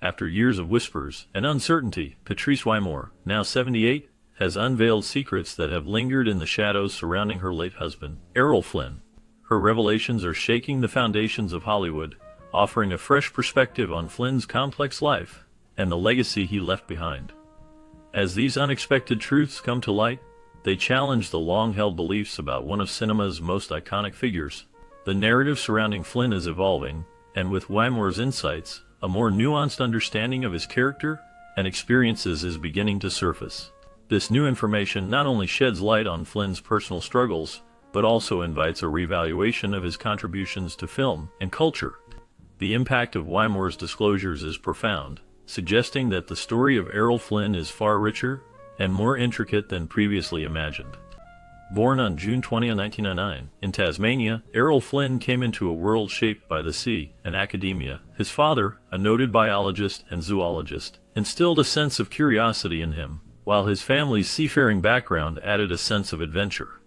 After years of whispers and uncertainty, Patrice Wymore, now 78, has unveiled secrets that have lingered in the shadows surrounding her late husband, Errol Flynn. Her revelations are shaking the foundations of Hollywood, offering a fresh perspective on Flynn's complex life and the legacy he left behind. As these unexpected truths come to light, they challenge the long-held beliefs about one of cinema's most iconic figures. The narrative surrounding Flynn is evolving, and with Wymore's insights, a more nuanced understanding of his character and experiences is beginning to surface. This new information not only sheds light on Flynn's personal struggles, but also invites a reevaluation of his contributions to film and culture. The impact of Wymore's disclosures is profound, suggesting that the story of Errol Flynn is far richer and more intricate than previously imagined. Born on June 20, 1909, in Tasmania, Errol Flynn came into a world shaped by the sea and academia. His father, a noted biologist and zoologist, instilled a sense of curiosity in him, while his family's seafaring background added a sense of adventure.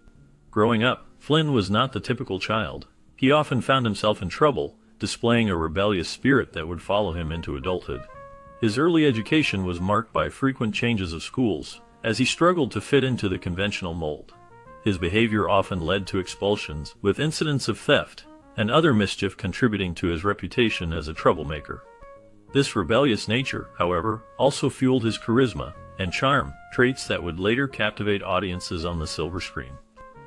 Growing up, Flynn was not the typical child. He often found himself in trouble, displaying a rebellious spirit that would follow him into adulthood. His early education was marked by frequent changes of schools, as he struggled to fit into the conventional mold. His behavior often led to expulsions, with incidents of theft and other mischief contributing to his reputation as a troublemaker. This rebellious nature, however, also fueled his charisma and charm, traits that would later captivate audiences on the silver screen.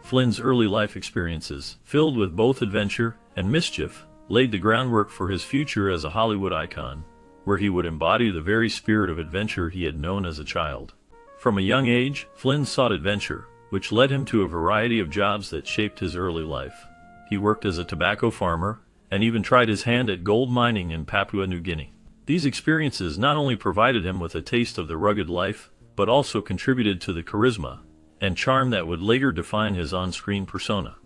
Flynn's early life experiences, filled with both adventure and mischief, laid the groundwork for his future as a Hollywood icon, where he would embody the very spirit of adventure he had known as a child. From a young age, Flynn sought adventure, which led him to a variety of jobs that shaped his early life. He worked as a tobacco farmer, and even tried his hand at gold mining in Papua New Guinea. These experiences not only provided him with a taste of the rugged life, but also contributed to the charisma and charm that would later define his on-screen persona.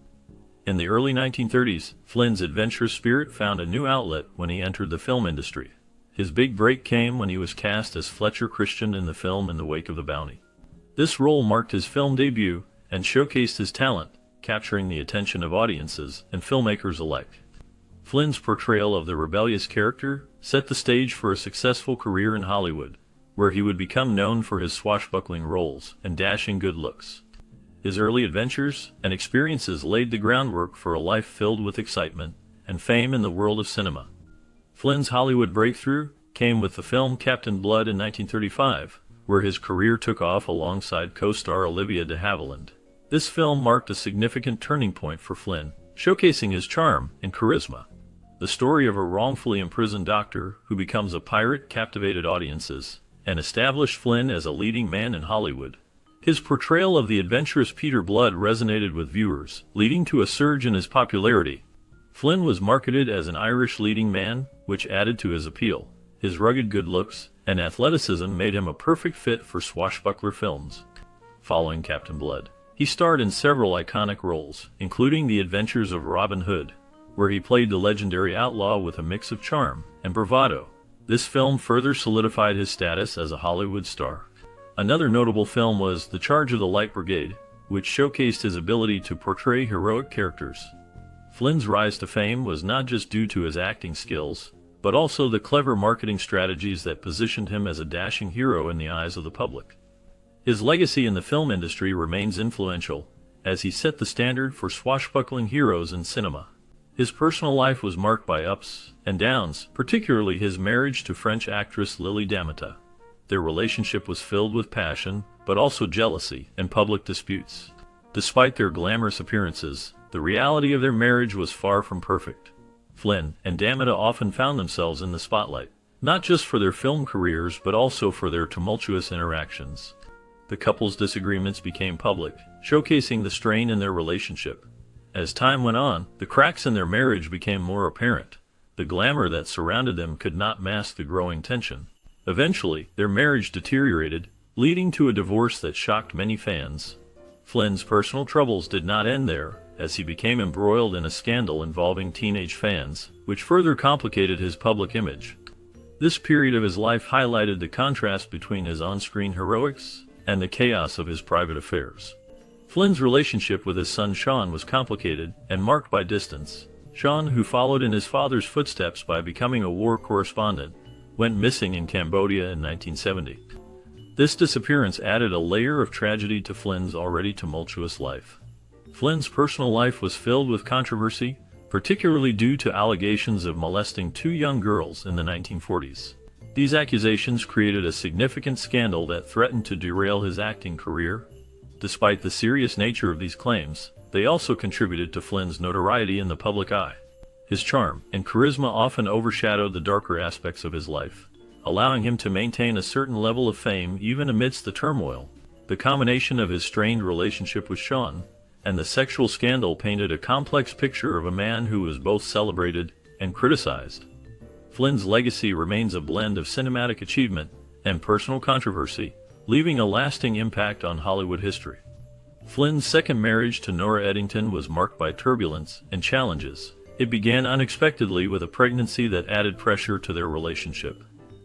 In the early 1930s, Flynn's adventurous spirit found a new outlet when he entered the film industry. His big break came when he was cast as Fletcher Christian in the film In the Wake of the Bounty. This role marked his film debut and showcased his talent, capturing the attention of audiences and filmmakers alike. Flynn's portrayal of the rebellious character set the stage for a successful career in Hollywood, where he would become known for his swashbuckling roles and dashing good looks. His early adventures and experiences laid the groundwork for a life filled with excitement and fame in the world of cinema. Flynn's Hollywood breakthrough came with the film Captain Blood in 1935, where his career took off alongside co-star Olivia de Havilland. This film marked a significant turning point for Flynn, showcasing his charm and charisma. The story of a wrongfully imprisoned doctor who becomes a pirate captivated audiences and established Flynn as a leading man in Hollywood. His portrayal of the adventurous Peter Blood resonated with viewers, leading to a surge in his popularity. Flynn was marketed as an Irish leading man, which added to his appeal. His rugged good looks and athleticism made him a perfect fit for swashbuckler films. Following Captain Blood, he starred in several iconic roles, including The Adventures of Robin Hood, where he played the legendary outlaw with a mix of charm and bravado. This film further solidified his status as a Hollywood star. Another notable film was The Charge of the Light Brigade, which showcased his ability to portray heroic characters. Flynn's rise to fame was not just due to his acting skills, but also the clever marketing strategies that positioned him as a dashing hero in the eyes of the public. His legacy in the film industry remains influential, as he set the standard for swashbuckling heroes in cinema. His personal life was marked by ups and downs, particularly his marriage to French actress Lily Damata. Their relationship was filled with passion, but also jealousy and public disputes. Despite their glamorous appearances, the reality of their marriage was far from perfect. Flynn and Damata often found themselves in the spotlight, not just for their film careers but also for their tumultuous interactions. The couple's disagreements became public, showcasing the strain in their relationship. As time went on, the cracks in their marriage became more apparent. The glamour that surrounded them could not mask the growing tension. Eventually, their marriage deteriorated, leading to a divorce that shocked many fans. Flynn's personal troubles did not end there, as he became embroiled in a scandal involving teenage fans, which further complicated his public image. This period of his life highlighted the contrast between his on-screen heroics and the chaos of his private affairs. Flynn's relationship with his son Sean was complicated and marked by distance. Sean, who followed in his father's footsteps by becoming a war correspondent, went missing in Cambodia in 1970. This disappearance added a layer of tragedy to Flynn's already tumultuous life. Flynn's personal life was filled with controversy, particularly due to allegations of molesting two young girls in the 1940s. These accusations created a significant scandal that threatened to derail his acting career. Despite the serious nature of these claims, they also contributed to Flynn's notoriety in the public eye. His charm and charisma often overshadowed the darker aspects of his life, allowing him to maintain a certain level of fame even amidst the turmoil. The combination of his strained relationship with Shawn and the sexual scandal painted a complex picture of a man who was both celebrated and criticized. Flynn's legacy remains a blend of cinematic achievement and personal controversy, leaving a lasting impact on Hollywood history. Flynn's second marriage to Nora Eddington was marked by turbulence and challenges. It began unexpectedly with a pregnancy that added pressure to their relationship.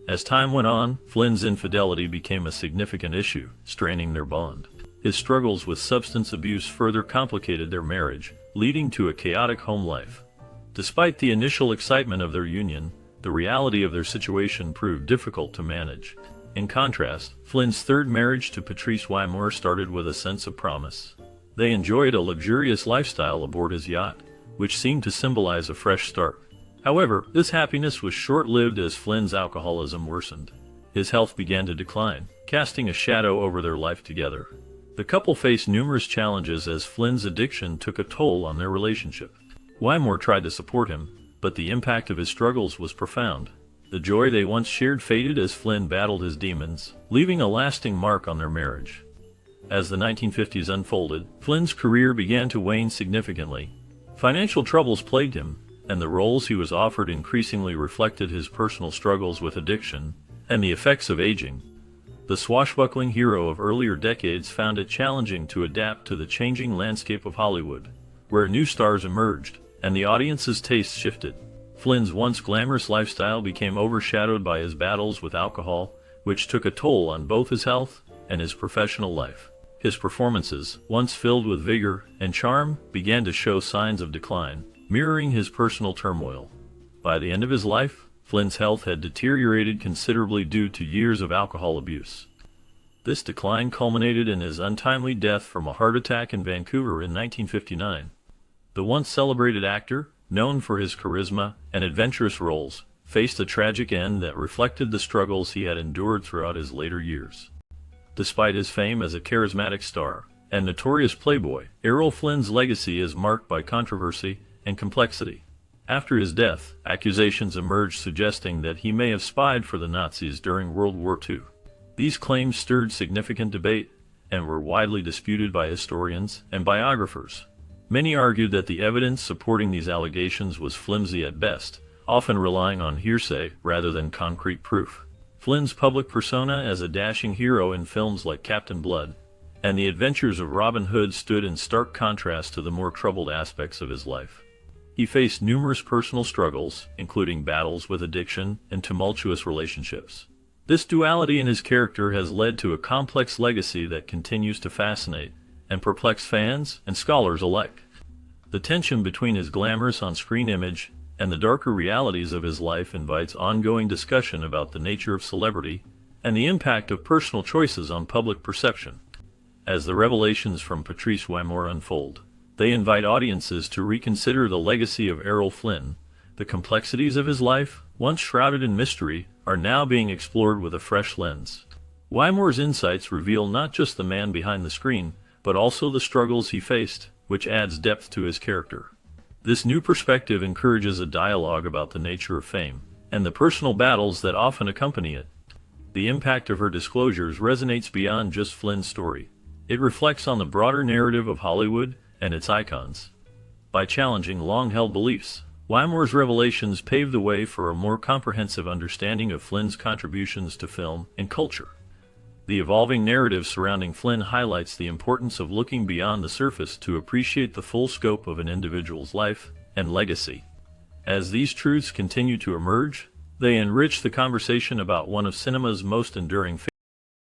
As time went on, Flynn's infidelity became a significant issue, straining their bond. His struggles with substance abuse further complicated their marriage, leading to a chaotic home life. Despite the initial excitement of their union, the reality of their situation proved difficult to manage. In contrast, Flynn's third marriage to Patrice Wymore started with a sense of promise. They enjoyed a luxurious lifestyle aboard his yacht, which seemed to symbolize a fresh start. However, this happiness was short-lived as Flynn's alcoholism worsened. His health began to decline, casting a shadow over their life together. The couple faced numerous challenges as Flynn's addiction took a toll on their relationship. Wymore tried to support him, but the impact of his struggles was profound. The joy they once shared faded as Flynn battled his demons, leaving a lasting mark on their marriage. As the 1950s unfolded, Flynn's career began to wane significantly. Financial troubles plagued him, and the roles he was offered increasingly reflected his personal struggles with addiction and the effects of aging. The swashbuckling hero of earlier decades found it challenging to adapt to the changing landscape of Hollywood, where new stars emerged and the audience's tastes shifted. Flynn's once glamorous lifestyle became overshadowed by his battles with alcohol, which took a toll on both his health and his professional life. His performances, once filled with vigor and charm, began to show signs of decline, mirroring his personal turmoil. By the end of his life, Flynn's health had deteriorated considerably due to years of alcohol abuse. This decline culminated in his untimely death from a heart attack in Vancouver in 1959. The once celebrated actor, known for his charisma and adventurous roles, faced a tragic end that reflected the struggles he had endured throughout his later years. Despite his fame as a charismatic star and notorious playboy, Errol Flynn's legacy is marked by controversy and complexity. After his death, accusations emerged suggesting that he may have spied for the Nazis during World War II. These claims stirred significant debate and were widely disputed by historians and biographers. Many argued that the evidence supporting these allegations was flimsy at best, often relying on hearsay rather than concrete proof. Flynn's public persona as a dashing hero in films like Captain Blood and The Adventures of Robin Hood stood in stark contrast to the more troubled aspects of his life. He faced numerous personal struggles, including battles with addiction and tumultuous relationships. This duality in his character has led to a complex legacy that continues to fascinate and perplex fans and scholars alike. The tension between his glamorous on-screen image and the darker realities of his life invites ongoing discussion about the nature of celebrity and the impact of personal choices on public perception. As the revelations from Patrice Wymore unfold, they invite audiences to reconsider the legacy of Errol Flynn. The complexities of his life, once shrouded in mystery, are now being explored with a fresh lens. Wymore's insights reveal not just the man behind the screen, but also the struggles he faced, which adds depth to his character. This new perspective encourages a dialogue about the nature of fame and the personal battles that often accompany it. The impact of her disclosures resonates beyond just Flynn's story. It reflects on the broader narrative of Hollywood and its icons. By challenging long-held beliefs, Wymore's revelations paved the way for a more comprehensive understanding of Flynn's contributions to film and culture. The evolving narrative surrounding Flynn highlights the importance of looking beyond the surface to appreciate the full scope of an individual's life and legacy. As these truths continue to emerge, they enrich the conversation about one of cinema's most enduring figures.